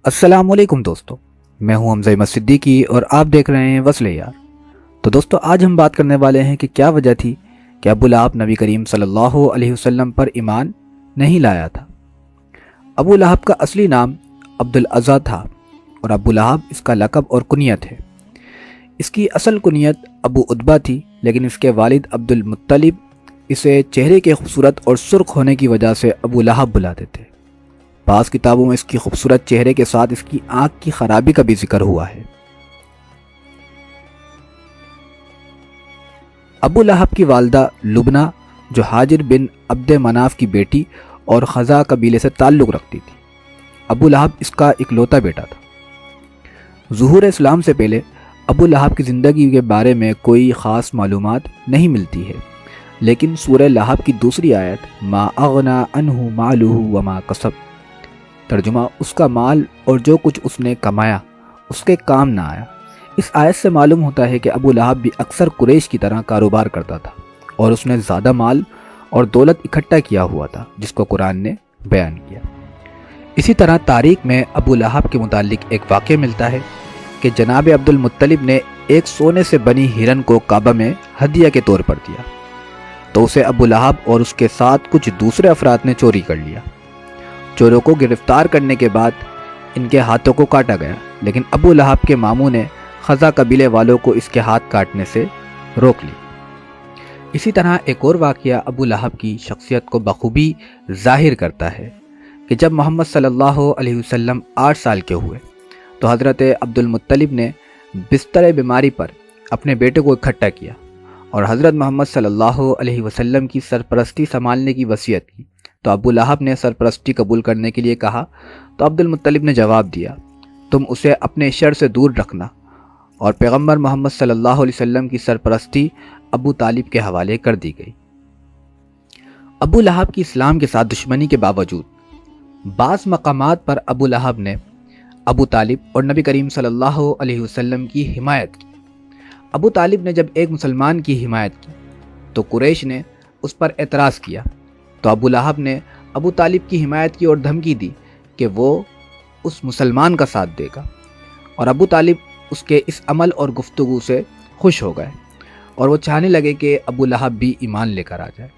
السلام علیکم دوستو، میں ہوں حمزہ احمد صدیقی اور آپ دیکھ رہے ہیں وصل یار۔ تو دوستو آج ہم بات کرنے والے ہیں کہ کیا وجہ تھی کہ ابو لہب نبی کریم صلی اللہ علیہ وسلم پر ایمان نہیں لایا تھا۔ ابو لہب کا اصلی نام عبد العزیٰ تھا اور ابو لہب اس کا لقب اور کنیت ہے۔ اس کی اصل کنیت ابو عتبہ تھی، لیکن اس کے والد عبد المطلب اسے چہرے کے خوبصورت اور سرخ ہونے کی وجہ سے ابو لہب بلاتے تھے۔ بعض کتابوں میں اس کی خوبصورت چہرے کے ساتھ اس کی آنکھ کی خرابی کا بھی ذکر ہوا ہے۔ ابو لہب کی والدہ لبنہ، جو حاجر بن عبد مناف کی بیٹی اور خزاع قبیلے سے تعلق رکھتی تھی، ابو لہب اس کا اکلوتا بیٹا تھا۔ ظہور اسلام سے پہلے ابو لہب کی زندگی کے بارے میں کوئی خاص معلومات نہیں ملتی ہے، لیکن سورہ لہب کی دوسری آیت ما اغنا عنہ مالہ وما کسب، ترجمہ اس کا مال اور جو کچھ اس نے کمایا اس کے کام نہ آیا، اس آیت سے معلوم ہوتا ہے کہ ابو لہب بھی اکثر قریش کی طرح کاروبار کرتا تھا اور اس نے زیادہ مال اور دولت اکٹھا کیا ہوا تھا، جس کو قرآن نے بیان کیا۔ اسی طرح تاریخ میں ابو لہب کے متعلق ایک واقعہ ملتا ہے کہ جناب عبد المطلب نے ایک سونے سے بنی ہرن کو کعبہ میں ہدیہ کے طور پر دیا، تو اسے ابو لہب اور اس کے ساتھ کچھ دوسرے افراد نے چوری کر لیا۔ چوروں کو گرفتار کرنے کے بعد ان کے ہاتھوں کو کاٹا گیا، لیکن ابو لہب کے ماموں نے خزاع قبیلے والوں کو اس کے ہاتھ کاٹنے سے روک لی۔ اسی طرح ایک اور واقعہ ابو لہب کی شخصیت کو بخوبی ظاہر کرتا ہے کہ جب محمد صلی اللہ علیہ وسلم 8 سال کے ہوئے تو حضرت عبد المطلب نے بستر بیماری پر اپنے بیٹے کو اکٹھا کیا اور حضرت محمد صلی اللہ علیہ وسلم کی سرپرستی سنبھالنے کی وصیت کی۔ تو ابو لہب نے سرپرستی قبول کرنے کے لیے کہا تو عبد المطلب نے جواب دیا، تم اسے اپنے شر سے دور رکھنا، اور پیغمبر محمد صلی اللہ علیہ وسلم کی سرپرستی ابو طالب کے حوالے کر دی گئی۔ ابو لہب کی اسلام کے ساتھ دشمنی کے باوجود بعض مقامات پر ابو لہب نے ابو طالب اور نبی کریم صلی اللہ علیہ وسلم کی حمایت کی۔ ابو طالب نے جب ایک مسلمان کی حمایت کی تو قریش نے اس پر اعتراض کیا، تو ابو لہب نے ابو طالب کی حمایت کی اور دھمکی دی کہ وہ اس مسلمان کا ساتھ دے گا، اور ابو طالب اس کے اس عمل اور گفتگو سے خوش ہو گئے اور وہ چاہنے لگے کہ ابو لہب بھی ایمان لے کر آ جائے،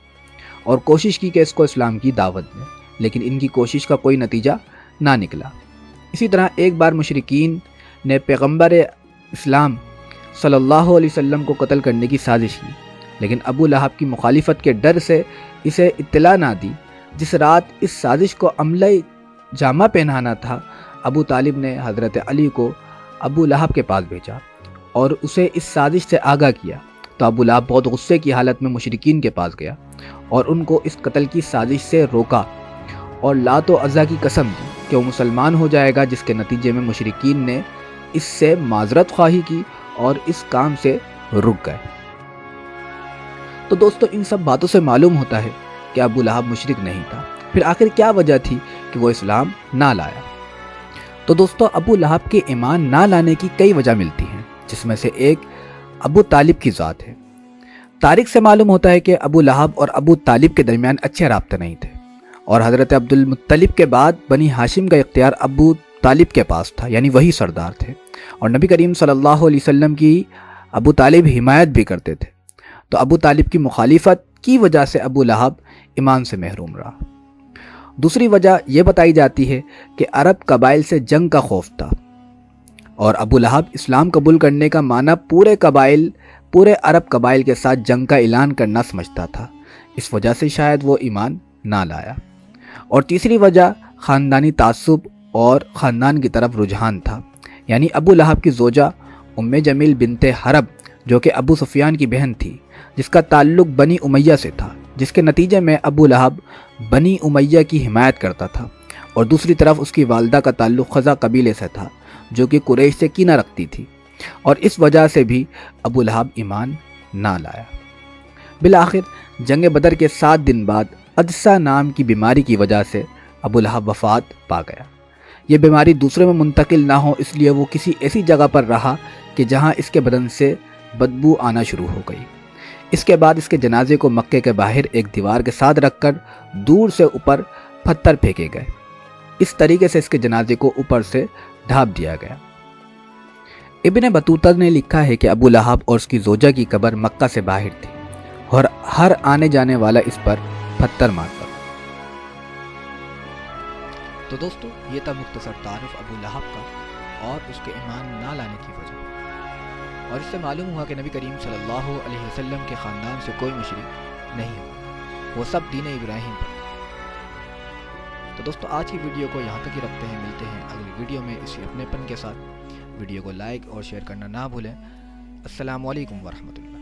اور کوشش کی کہ اس کو اسلام کی دعوت دیں، لیکن ان کی کوشش کا کوئی نتیجہ نہ نکلا۔ اسی طرح ایک بار مشرکین نے پیغمبر اسلام صلی اللہ علیہ وسلم کو قتل کرنے کی سازش کی، لیکن ابو لہب کی مخالفت کے ڈر سے اسے اطلاع نہ دی۔ جس رات اس سازش کو عملی جامہ پہنانا تھا، ابو طالب نے حضرت علی کو ابو لہب کے پاس بھیجا اور اسے اس سازش سے آگاہ کیا، تو ابو لہب بہت غصے کی حالت میں مشرکین کے پاس گیا اور ان کو اس قتل کی سازش سے روکا اور لات و عزا کی قسم دی کہ وہ مسلمان ہو جائے گا، جس کے نتیجے میں مشرکین نے اس سے معذرت خواہی کی اور اس کام سے رک گئے۔ تو دوستو ان سب باتوں سے معلوم ہوتا ہے کہ ابو لہب مشرک نہیں تھا۔ پھر آخر کیا وجہ تھی کہ وہ اسلام نہ لایا؟ تو دوستو ابو لہب کے ایمان نہ لانے کی کئی وجہ ملتی ہیں، جس میں سے ایک ابو طالب کی ذات ہے۔ تاریخ سے معلوم ہوتا ہے کہ ابو لہب اور ابو طالب کے درمیان اچھے رابطے نہیں تھے، اور حضرت عبد المطلب کے بعد بنی ہاشم کا اختیار ابو طالب کے پاس تھا، یعنی وہی سردار تھے، اور نبی کریم صلی اللہ علیہ وسلم کی ابو طالب حمایت بھی کرتے تھے۔ تو ابو طالب کی مخالفت کی وجہ سے ابو لہب ایمان سے محروم رہا۔ دوسری وجہ یہ بتائی جاتی ہے کہ عرب قبائل سے جنگ کا خوف تھا، اور ابو لہب اسلام قبول کرنے کا معنی پورے عرب قبائل کے ساتھ جنگ کا اعلان کرنا سمجھتا تھا، اس وجہ سے شاید وہ ایمان نہ لایا۔ اور تیسری وجہ خاندانی تعصب اور خاندان کی طرف رجحان تھا، یعنی ابو لہب کی زوجہ ام جمیل بنت حرب، جو کہ ابو سفیان کی بہن تھی، جس کا تعلق بنی امیہ سے تھا، جس کے نتیجے میں ابو لہب بنی امیہ کی حمایت کرتا تھا، اور دوسری طرف اس کی والدہ کا تعلق خزاع قبیلے سے تھا، جو کہ قریش سے کینہ رکھتی تھی، اور اس وجہ سے بھی ابو لہب ایمان نہ لایا۔ بالآخر جنگ بدر کے 7 دن بعد عدسہ نام کی بیماری کی وجہ سے ابو لہب وفات پا گیا۔ یہ بیماری دوسرے میں منتقل نہ ہو، اس لیے وہ کسی ایسی جگہ پر رہا کہ جہاں اس کے بدن سے بدبو آنا شروع ہو گئی۔ اس کے بعد اس کے جنازے کو مکے کے باہر ایک دیوار کے ساتھ رکھ کر دور سے اوپر پتھر پھینکے گئے۔ اس طریقے سے اس کے جنازے کو اوپر سے ڈھانپ دیا گیا۔ ابن بطوطہ نے لکھا ہے کہ ابو لہب اور اس کی زوجہ کی قبر مکہ سے باہر تھی اور ہر آنے جانے والا اس پر پتھر مارتا تھا۔ تو دوستو، یہ تھا مختصر تعارف ابو لہب کا اور اس کے ایمان نہ لانے کی وجہ، اور اس سے معلوم ہوا کہ نبی کریم صلی اللہ علیہ وسلم کے خاندان سے کوئی مشرک نہیں ہوا، وہ سب دین ابراہیم پر تھے۔ تو دوستو، آج کی ویڈیو کو یہاں تک ہی رکھتے ہیں، ملتے ہیں اگلی ویڈیو میں اسی اپنے پن کے ساتھ۔ ویڈیو کو لائک اور شیئر کرنا نہ بھولیں۔ السلام علیکم ورحمۃ اللہ۔